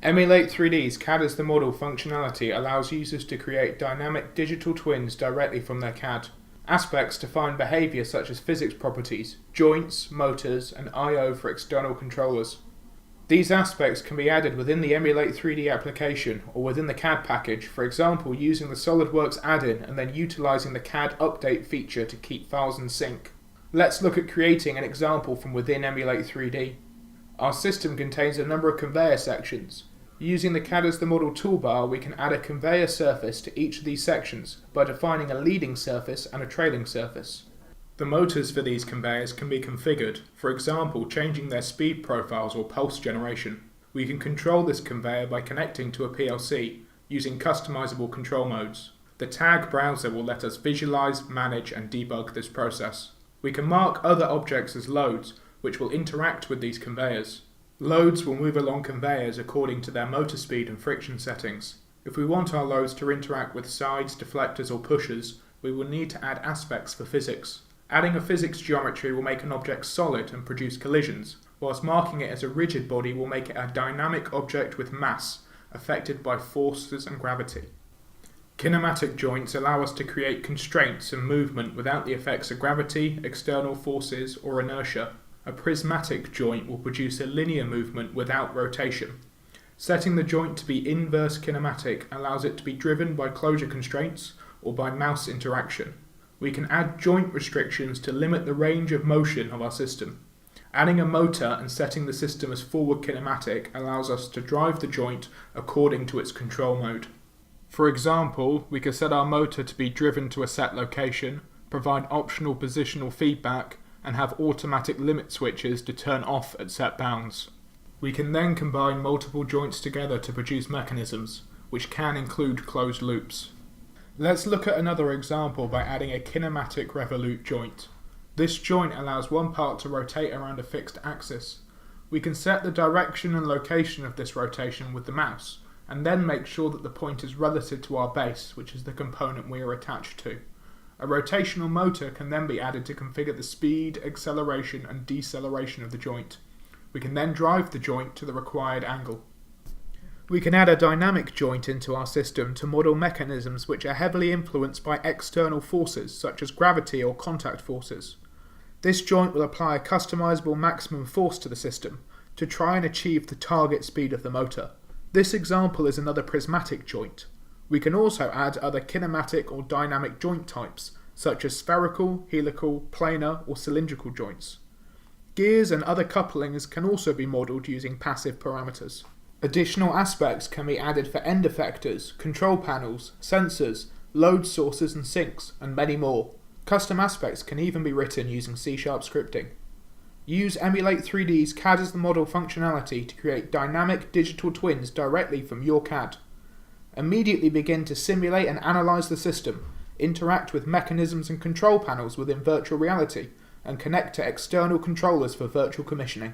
Emulate 3D's CAD as the model functionality allows users to create dynamic digital twins directly from their CAD. Aspects define behavior such as physics properties, joints, motors, and I/O for external controllers. These aspects can be added within the Emulate 3D application or within the CAD package, for example using the SolidWorks add-in and then utilizing the CAD update feature to keep files in sync. Let's look at creating an example from within Emulate 3D. Our system contains a number of conveyor sections. Using the CAD as the model toolbar, we can add a conveyor surface to each of these sections by defining a leading surface and a trailing surface. The motors for these conveyors can be configured, for example changing their speed profiles or pulse generation. We can control this conveyor by connecting to a PLC using customizable control modes. The tag browser will let us visualize, manage and debug this process. We can mark other objects as loads, which will interact with these conveyors. Loads will move along conveyors according to their motor speed and friction settings. If we want our loads to interact with sides, deflectors or pushers, we will need to add aspects for physics. Adding a physics geometry will make an object solid and produce collisions, whilst marking it as a rigid body will make it a dynamic object with mass, affected by forces and gravity. Kinematic joints allow us to create constraints and movement without the effects of gravity, external forces or inertia. A prismatic joint will produce a linear movement without rotation. Setting the joint to be inverse kinematic allows it to be driven by closure constraints or by mouse interaction. We can add joint restrictions to limit the range of motion of our system. Adding a motor and setting the system as forward kinematic allows us to drive the joint according to its control mode. For example, we could set our motor to be driven to a set location, provide optional positional feedback, and have automatic limit switches to turn off at set bounds. We can then combine multiple joints together to produce mechanisms, which can include closed loops. Let's look at another example by adding a kinematic revolute joint. This joint allows one part to rotate around a fixed axis. We can set the direction and location of this rotation with the mouse, and then make sure that the point is relative to our base, which is the component we are attached to. A rotational motor can then be added to configure the speed, acceleration and deceleration of the joint. We can then drive the joint to the required angle. We can add a dynamic joint into our system to model mechanisms which are heavily influenced by external forces such as gravity or contact forces. This joint will apply a customizable maximum force to the system to try and achieve the target speed of the motor. This example is another prismatic joint. We can also add other kinematic or dynamic joint types, such as spherical, helical, planar or cylindrical joints. Gears and other couplings can also be modelled using passive parameters. Additional aspects can be added for end effectors, control panels, sensors, load sources and sinks, and many more. Custom aspects can even be written using C# scripting. Use Emulate 3D's CAD as the model functionality to create dynamic digital twins directly from your CAD. Immediately begin to simulate and analyze the system, interact with mechanisms and control panels within virtual reality, and connect to external controllers for virtual commissioning.